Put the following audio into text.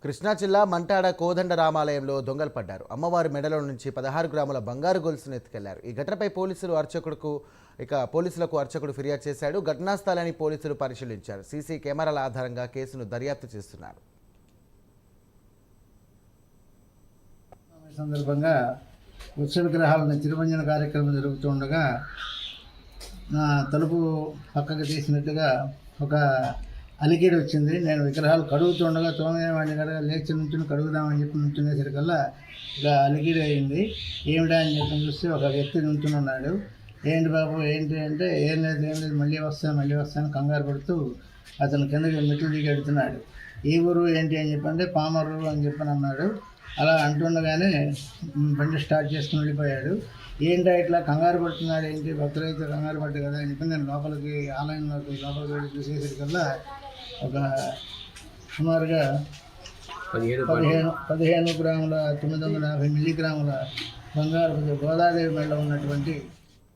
కృష్ణా జిల్లా మంటాడ కోదండ రామాలయంలో దొంగలు పడ్డారు. అమ్మవారి మెడలో నుంచి 16 గ్రాముల బంగారు గొలుసును ఎత్తుకెళ్లారు. ఈ ఘటనపై పోలీసులకు అర్చకుడు ఫిర్యాదు చేశాడు. ఘటనా స్థలాన్ని పోలీసులు పరిశీలించారు. సీసీ కెమెరాల ఆధారంగా కేసును దర్యాప్తు చేస్తున్నారు. సందర్భంగా ఉత్సవ విగ్రహాలను తిరుమంజన కార్యక్రమం జరుగుతుండగా నా తలుపు పక్కకు తీసినట్టుగా ఒక అలికేడు వచ్చింది. నేను విగ్రహాలు కడుగుతుండగా తోమేవాడిని కదా లేచి నుంచుని కడుగుదామని చెప్పి నుంచునేసరికల్లా ఇక అలికేడు అయింది. ఏమిటా అని చెప్పి చూస్తే ఒక వ్యక్తి నుంచుని ఉన్నాడు. ఏంటి బాబు ఏంటి అంటే ఏం లేదు మళ్ళీ వస్తాను కంగారు పడుతూ అతను కిందకి మెట్లు దిగి ఎడుతున్నాడు. ఈ ఊరు ఏంటి అని చెప్పంటే పామరు అని చెప్పని అన్నాడు. అలా అంటుండగానే బండి స్టార్ట్ చేసుకుని వెళ్ళిపోయాడు. ఏంటో ఇట్లా కంగారు పడుతున్నాడు ఏంటి, భక్తులైతే కంగారు పడ్డు కదా అని చెప్పి నేను ఆలయంలోకి వెళ్ళి చూసేసరికల్లా ఒక సుమారుగా 15 గ్రాముల 950 మిల్లీగ్రాముల బంగారు గోదాదేవి మెడలో ఉన్నటువంటి